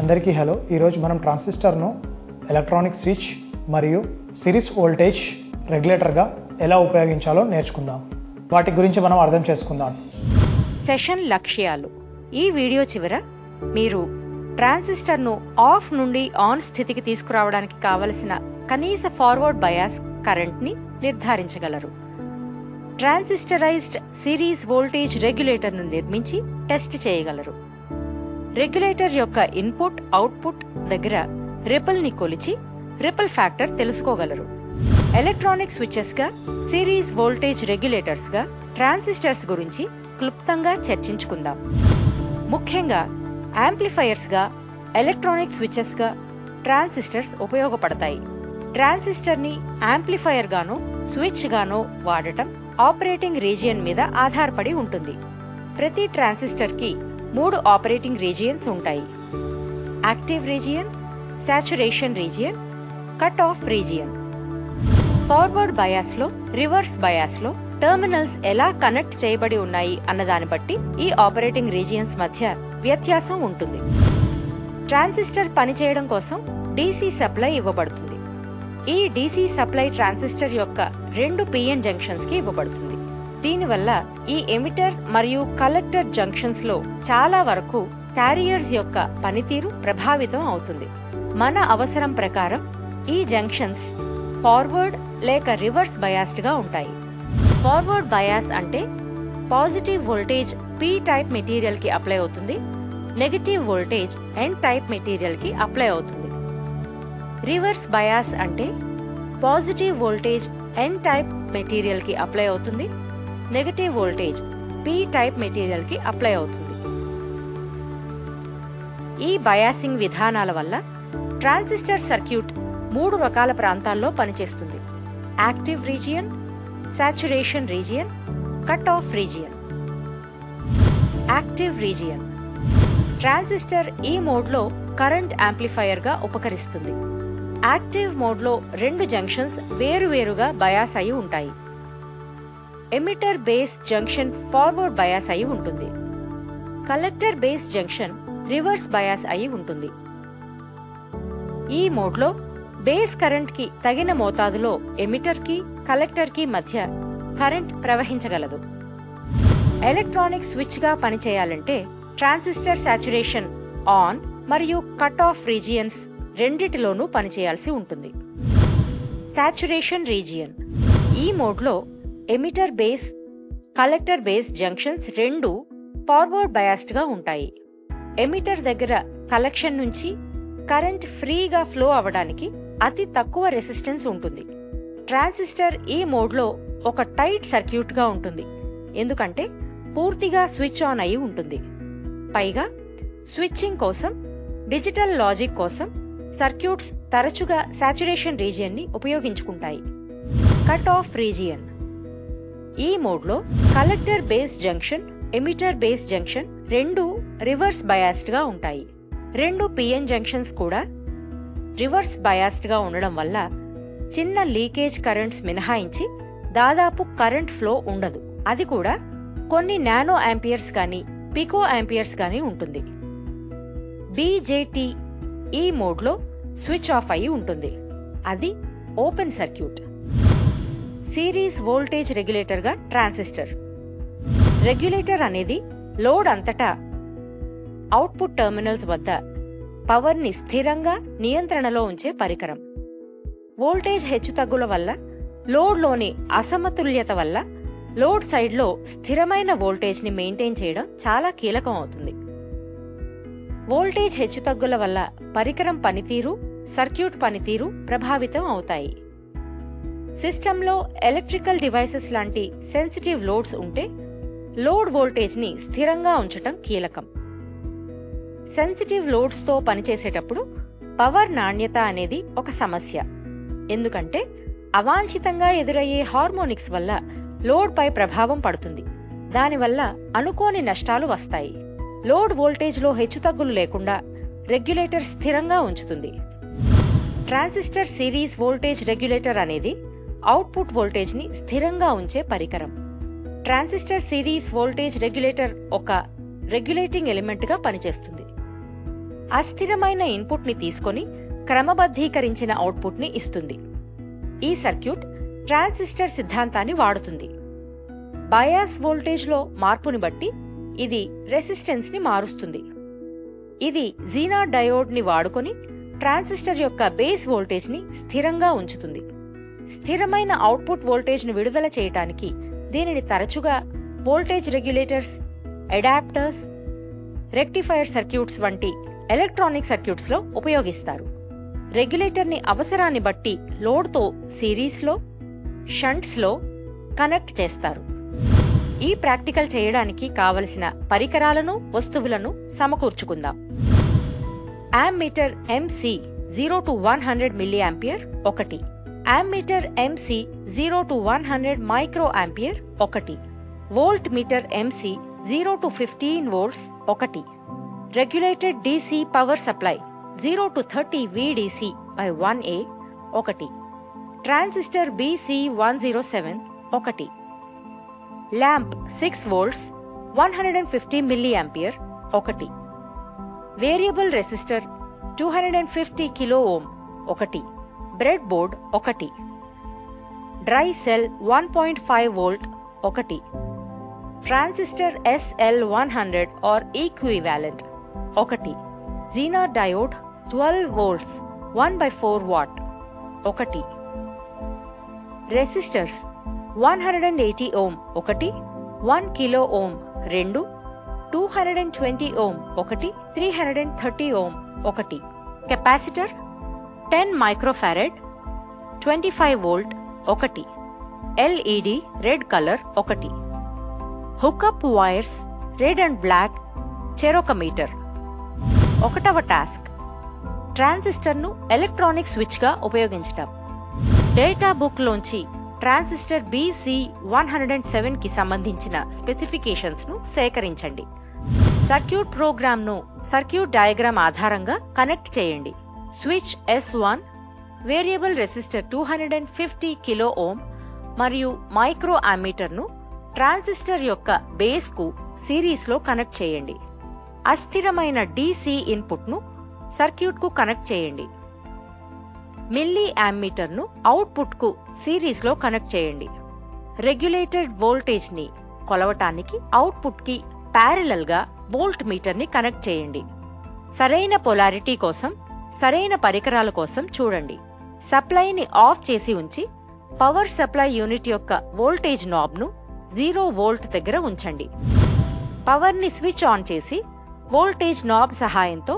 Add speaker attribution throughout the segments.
Speaker 1: అందరికీ హలో. ఈరోజు మనం ట్రాన్సిస్టర్ను ఎలక్ట్రానిక్ స్విచ్ మరియు సిరీస్ వోల్టేజ్ రెగ్యులేటర్గా ఎలా ఉపయోగించాలో నేర్చుకుందాం. వాటి గురించి మనం అర్థం చేసుకుందాం.
Speaker 2: సెషన్ లక్ష్యాలు. ఈ వీడియో చివర మీరు ట్రాన్సిస్టర్ను ఆఫ్ నుండి ఆన్ స్థితికి తీసుకురావడానికి కావలసిన కనీస ఫార్వర్డ్ బయాస్ కరెంట్ని నిర్ధారించగలరు. ట్రాన్సిస్టరైజ్డ్ సిరీస్ వోల్టేజ్ రెగ్యులేటర్ను నిర్మించి టెస్ట్ చేయగలరు. రెగ్యులేటర్ యొక్క ఇన్పుట్ అవుట్పుట్ దగ్గర రిపుల్ని కొలిచి రిపుల్ ఫ్యాక్టర్ తెలుసుకోగలరు. ఎలక్ట్రానిక్ స్విచెస్గా, సిరీస్ వోల్టేజ్ రెగ్యులేటర్స్గా ట్రాన్సిస్టర్స్ గురించి క్లుప్తంగా చర్చించుకుందాం. ముఖ్యంగా యాంప్లిఫైయర్స్గా, ఎలక్ట్రానిక్ స్విచెస్గా ట్రాన్సిస్టర్స్ ఉపయోగపడతాయి. ట్రాన్సిస్టర్ని యాంప్లిఫైయర్ గానో స్విచ్ గానో వాడటం ఆపరేటింగ్ రీజియన్ మీద ఆధారపడి ఉంటుంది. ప్రతి ట్రాన్సిస్టర్కి 3 ఆపరేటింగ్ రీజియన్స్ ఉంటాయి: active region, saturation region, cut off region. Forward బయాస్లో, రివర్స్ బయాస్లో టెర్మినల్స్ ఎలా కనెక్ట్ చేయబడి ఉన్నాయి అన్నదాన్ని బట్టి ఈ ఆపరేటింగ్ రీజియన్స్ మధ్య వ్యత్యాసం ఉంటుంది. ట్రాన్సిస్టర్ పనిచేయడం కోసం డీసీ సప్లై ఇవ్వబడుతుంది. ఈ డీసీ సప్లై ట్రాన్సిస్టర్ యొక్క 2 పిఎన్ జంక్షన్స్ కి ఇవ్వబడుతుంది. దీనివల్ల ఈ ఎమిటర్ మరియు కలెక్టర్ జంక్షన్స్ లో చాలా వరకు క్యారియర్స్ యొక్క పనితీరు ప్రభావితం అవుతుంది. మన అవసరం ప్రకారం ఈ జంక్షన్స్ ఫార్వర్డ్ లేక రివర్స్ బయాస్డ్ గా ఉంటాయి. ఫార్వర్డ్ బయాస్ అంటే positive voltage P type material కి అప్లై అవుతుంది, negative voltage N type material కి అప్లై అవుతుంది. రివర్స్ బయాస్ అంటే positive voltage N type material కి అప్లై అవుతుంది, negative voltage P type material కి అప్లై అవుతుంది. ఈ బయాసింగ్ విధానాల వల్ల ట్రాన్సిస్టర్ సర్క్యూట్ 3 రకాల ప్రాంతాల్లో పనిచేస్తుంది: active region, saturation region, cut off region. Active region transistor ఈ మోడ్లో కరెంట్ యాంప్లిఫైయర్ గా ఉపకరిస్తుంది. యాక్టివ్ మోడ్లో 2 జంక్షన్స్ వేరువేరుగా బయాస్ అయి ఉంటాయి. Emitter base junction forward bias అయి ఉంటుంది. Collector base junction reverse bias అయి ఉంటుంది. ఈ మోడ్లో బేస్ కరెంట్ కి తగిన మోతాదులో ఎమిటర్ కి కలెక్టర్ కి మధ్య కరెంట్ ప్రవహించగలదు. ఎలక్ట్రానిక్ స్విచ్ గా పనిచేయాలంటే ట్రాన్సిస్టర్ సాచురేషన్ ఆన్ మరియు కట్ ఆఫ్ రీజియన్స్ రెండిటిలోనూ పనిచేయాల్సి ఉంటుంది. సాచురేషన్ రీజియన్ ఈ మోడ్లో emitter base, collector base junctions 2 forward biased గా ఉంటాయి. ఎమిటర్ దగ్గర కలెక్షన్ నుంచి కరెంట్ ఫ్రీగా ఫ్లో అవడానికి అతి తక్కువ రెసిస్టెన్స్ ఉంటుంది. ట్రాన్సిస్టర్ ఈ మోడ్లో ఒక టైట్ సర్క్యూట్ గా ఉంటుంది, ఎందుకంటే పూర్తిగా స్విచ్ ఆన్ అయి ఉంటుంది. పైగా స్విచ్చింగ్ కోసం, డిజిటల్ లాజిక్ కోసం సర్క్యూట్స్ తరచుగా సాచురేషన్ రీజియన్ ని ఉపయోగించుకుంటాయి. కట్ ఆఫ్ రీజియన్ ఈ మోడ్లో collector base junction, emitter base junction 2 reverse biased గా ఉంటాయి. 2 పిఎన్ జంక్షన్స్ కూడా రివర్స్ బయాస్డ్ గా ఉండడం వల్ల చిన్న లీకేజ్ కరెంట్స్ మినహాయించి దాదాపు కరెంట్ ఫ్లో ఉండదు. అది కూడా కొన్ని నానో యాంపియర్స్ కానీ పికో యాంపియర్స్ కానీ ఉంటుంది. బీజేటీ ఈ మోడ్లో స్విచ్ ఆఫ్ అయి ఉంటుంది. అది open circuit. Series voltage regulator గా ట్రాన్సిస్టర్. రెగ్యులేటర్ అనేది లోడ్ అంతటా అవుట్పుట్ టెర్మినల్స్ వద్ద పవర్ ని స్థిరంగా నియంత్రణలో ఉంచే పరికరం. వోల్టేజ్ హెచ్చుతగ్గుల వల్ల, లోడ్లోని అసమతుల్యత వల్ల లోడ్ సైడ్లో స్థిరమైన వోల్టేజ్ ని మెయింటైన్ చేయడం చాలా కీలకం అవుతుంది. వోల్టేజ్ హెచ్చుతగ్గుల వల్ల పరికరం పనితీరు, సర్క్యూట్ పనితీరు ప్రభావితం అవుతాయి. సిస్టంలో ఎలక్ట్రికల్ డివైసెస్ లాంటి సెన్సిటివ్ లోడ్స్ ఉంటే లోడ్ వోల్టేజ్ ని స్థిరంగా ఉంచటం కీలకం. సెన్సిటివ్ లోడ్స్ తో పనిచేసేటప్పుడు పవర్ నాణ్యత అనేది ఒక సమస్య, ఎందుకంటే అవాంఛితంగా ఎదురయ్యే హార్మోనిక్స్ వల్ల లోడ్ పై ప్రభావం పడుతుంది. దానివల్ల అనుకోని నష్టాలు వస్తాయి. లోడ్ వోల్టేజ్లో హెచ్చుతగ్గులు లేకుండా రెగ్యులేటర్ స్థిరంగా ఉంచుతుంది. ట్రాన్సిస్టర్ సిరీస్ వోల్టేజ్ రెగ్యులేటర్ అనేది అవుట్పుట్ వోల్టేజ్ ని స్థిరంగా ఉంచే పరికరం. ట్రాన్సిస్టర్ సిరీస్ వోల్టేజ్ రెగ్యులేటర్ ఒక రెగ్యులేటింగ్ ఎలిమెంట్ గా పనిచేస్తుంది. అస్థిరమైన ఇన్పుట్ని తీసుకొని క్రమబద్ధీకరించిన అవుట్పుట్ని ఇస్తుంది. ఈ సర్క్యూట్ ట్రాన్సిస్టర్ సిద్ధాంతాన్ని వాడుతుంది. బయాస్ వోల్టేజ్లో మార్పుని బట్టి ఇది రెసిస్టెన్స్ని మారుస్తుంది. ఇది జీనార్ డయోడ్ని వాడుకొని ట్రాన్సిస్టర్ యొక్క బేస్ వోల్టేజ్ని స్థిరంగా ఉంచుతుంది. స్థిరమైన అవుట్పుట్ వోల్టేజ్ను విడుదల చేయటానికి దీనిని తరచుగా voltage regulators, adapters, rectifier circuits వంటి ఎలక్ట్రానిక్ సర్క్యూట్స్లో ఉపయోగిస్తారు. రెగ్యులేటర్ని అవసరాన్ని బట్టి లోడ్తో సిరీస్లో, షంట్స్లో కనెక్ట్ చేస్తారు. ఈ ప్రాక్టికల్ చేయడానికి కావలసిన పరికరాలను, వస్తువులను సమకూర్చుకుందాం. Ammeter MC 0 to 100 mA 1, ammeter MC 0 to 100 microampere 1, voltmeter MC 0 to 15 volts 1, regulated DC power supply 0 to 30 VDC by 1A 1, transistor BC107 1, lamp 6 volts 150 mA 1, variable resistor 250 kilo ohm 1, breadboard 1, dry cell 1.5 volt 1, transistor SL100 or equivalent 1, zener diode 12 volts 1/4 watt 1, resistors 180 ohm 1, 1 kilo ohm 2, 220 ohm 1, 330 ohm 1, capacitor 10 microfarad 25 volt 1, LED red colour 1, hookup wires red and black చెరొక meter. 1వ task, ట్రాన్సిస్టర్ను electronic స్విచ్గా ఉపయోగించటం. Data బుక్లోంచి transistor BC107కి సంబంధించిన స్పెసిఫికేషన్స్ను సేకరించండి. సర్క్యూట్ ప్రోగ్రామ్ను సర్క్యూట్ డయాగ్రామ్ ఆధారంగా కనెక్ట్ చేయండి. Switch S1 variable resistor 250 kilo ohm మరియు మైక్రో అమ్మీటర్ను ట్రాన్సిస్టర్ యొక్క బేస్కు సిరీస్లో కనెక్ట్ చేయండి. అస్థిరమైన DC ఇన్పుట్ను సర్క్యూట్కు కనెక్ట్ చేయండి. మిల్లీ అమ్మీటర్ను అవుట్పుట్కు సిరీస్లో కనెక్ట్ చేయండి. రెగ్యులేటెడ్ వోల్టేజ్ని కొలవటానికి అవుట్పుట్కి ప్యారలల్గా వోల్ట్ మీటర్ని కనెక్ట్ చేయండి. సరైన పొలారిటీ కోసం, సరైన పరికరాల కోసం చూడండి. సప్లైని ఆఫ్ చేసి ఉంచి పవర్ సప్లై యూనిట్ యొక్క వోల్టేజ్ నాబ్ను 0 volt దగ్గర ఉంచండి. పవర్ని స్విచ్ ఆన్ చేసి వోల్టేజ్ నాబ్ సహాయంతో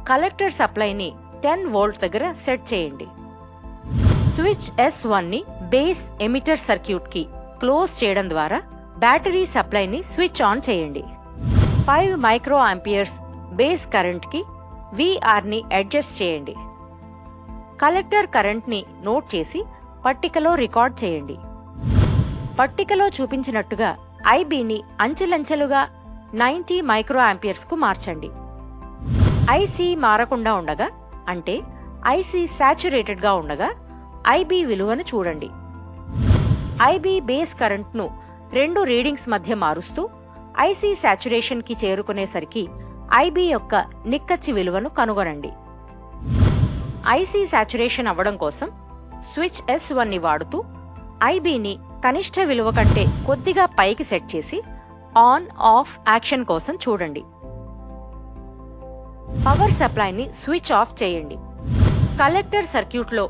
Speaker 2: కలెక్టర్ సప్లైని 10 volt దగ్గర సెట్ చేయండి. స్విచ్ S1ని బేస్ ఎమిటర్ సర్క్యూట్కి క్లోజ్ చేయడం ద్వారా బ్యాటరీ సప్లైని స్విచ్ ఆన్ చేయండి. 5 మైక్రోఆంపియర్స్ బేస్ కరెంట్కి VRని అడ్జస్ట్ చేయండి. కలెక్టర్ కరెంట్ని నోట్ చేసి పట్టికలో రికార్డ్ చేయండి. పట్టికలో చూపించినట్టుగా IBని అంచెలంచెలుగా 90 మైక్రోఆంపియర్స్కు మార్చండి. IC మారకుండా ఉండగా, అంటే IC సాచురేటెడ్గా ఉండగా IB విలువను చూడండి. IB బేస్ కరెంట్ను 2 రీడింగ్స్ మధ్య మారుస్తూ IC సాచురేషన్కి చేరుకునేసరికి IB యొక్క నిక్కచ్చి విలువను కనుగొనండి. IC సాచురేషన్ అవ్వడం కోసం స్విచ్ S1ని వాడుతూ IBని కనిష్ట విలువ కంటే కొద్దిగా పైకి సెట్ చేసి ఆన్ ఆఫ్ యాక్షన్ కోసం చూడండి. పవర్ సప్లైని స్విచ్ ఆఫ్ చేయండి. కలెక్టర్ సర్క్యూట్లో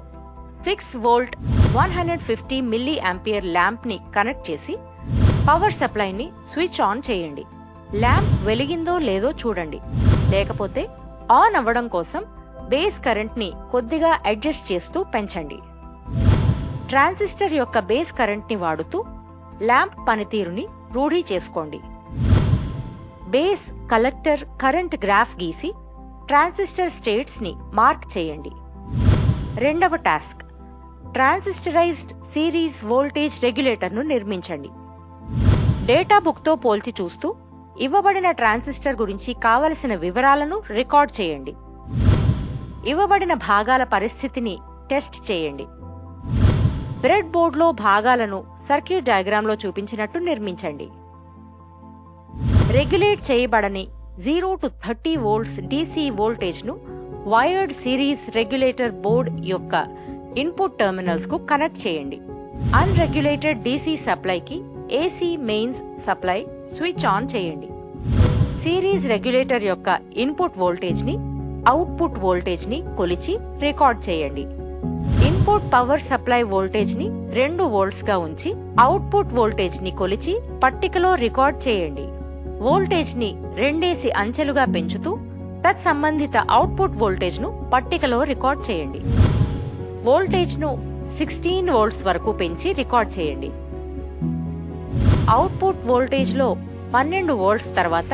Speaker 2: 6 volt 150 mA ల్యాంప్ని కనెక్ట్ చేసి పవర్ సప్లైని స్విచ్ ఆన్ చేయండి. ల్యాంప్ వెలిగిందో లేదో చూడండి. లేకపోతే ఆన్ అవ్వడం కోసం బేస్ కరెంట్ని కొద్దిగా అడ్జస్ట్ చేస్తూ పెంచండి. ట్రాన్సిస్టర్ యొక్క బేస్ కరెంట్ని వాడుతూ ల్యాంప్ పనితీరుని రూఢీ చేసుకోండి. బేస్ కలెక్టర్ కరెంట్ గ్రాఫ్ గీసి ట్రాన్సిస్టర్ స్టేట్స్ని మార్క్ చేయండి. 2వ టాస్క్, ట్రాన్సిస్టరైజ్డ్ సిరీస్ వోల్టేజ్ రెగ్యులేటర్ను నిర్మించండి. డేటా బుక్తో పోల్చి చూస్తూ ఇవ్వబడిన ట్రాన్సిస్టర్ గురించి కావలసిన వివరాలను రికార్డ్ చేయండి. ఇవ్వబడిన భాగాల పరిస్థితిని టెస్ట్ చేయండి. బ్రెడ్ బోర్డ్లో భాగాలను సర్క్యూట్ డయాగ్రామ్లో చూపించినట్టు నిర్మించండి. రెగ్యులేట్ చేయబడని 0 to 30 వోల్ట్స్ DC వోల్టేజ్ను వైర్డ్ సిరీస్ రెగ్యులేటర్ బోర్డ్ యొక్క ఇన్పుట్ టెర్మినల్స్కు కనెక్ట్ చేయండి. Unregulated DC సప్లైకి AC mains supply switch on చేయండి. సిరీస్ రెగ్యులేటర్ యొక్క ఇన్పుట్ వోల్టేజ్ని, అవుట్పుట్ వోల్టేజ్ని కొలిచి రికార్డ్ చేయండి. ఇన్పుట్ పవర్ సప్లై వోల్టేజ్ని 2 వోల్ట్స్గా ఉంచి అవుట్పుట్ వోల్టేజ్ని కొలిచి పట్టికలో రికార్డ్ చేయండి. వోల్టేజ్ని 2 అంచెలుగా పెంచుతూ తత్సంబంధిత అవుట్పుట్ వోల్టేజ్ను పట్టికలో రికార్డ్ చేయండి. వోల్టేజ్ను 16 వోల్ట్స్ వరకు పెంచి రికార్డ్ చేయండి. అవుట్పుట్ వోల్టేజ్లో 12 వోల్ట్స్ తర్వాత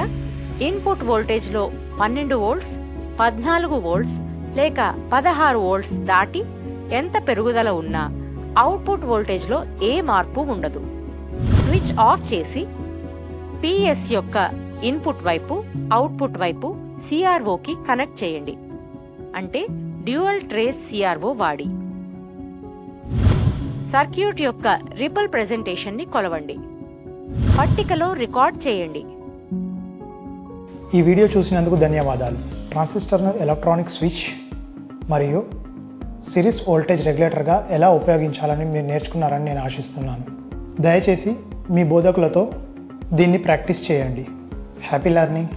Speaker 2: ఇన్పుట్ వోల్టేజ్లో 12 వోల్ట్స్, 14 వోల్ట్స్ లేక 16 వోల్ట్స్ దాటి ఎంత పెరుగుదల ఉన్నా అవుట్పుట్ వోల్టేజ్లో ఏ మార్పు ఉండదు. స్విచ్ ఆఫ్ చేసి PS యొక్క ఇన్పుట్ వైపు, అవుట్పుట్ వైపు CROకి కనెక్ట్ చేయండి. అంటే డ్యూయల్ ట్రేస్ CRO వాడి. సర్క్యూట్ యొక్క రిపుల్ ప్రెజెంటేషన్ని కొలవండి. పట్టికలో రికార్డ్ చేయండి.
Speaker 1: ఈ వీడియో చూసినందుకు ధన్యవాదాలు. ట్రాన్సిస్టర్ను ఎలక్ట్రానిక్ స్విచ్ మరియు సిరీస్ వోల్టేజ్ రెగ్యులేటర్గా ఎలా ఉపయోగించాలని మీరు నేర్చుకున్నారని నేను ఆశిస్తున్నాను. దయచేసి మీ బోధకులతో దీన్ని ప్రాక్టీస్ చేయండి. Happy learning.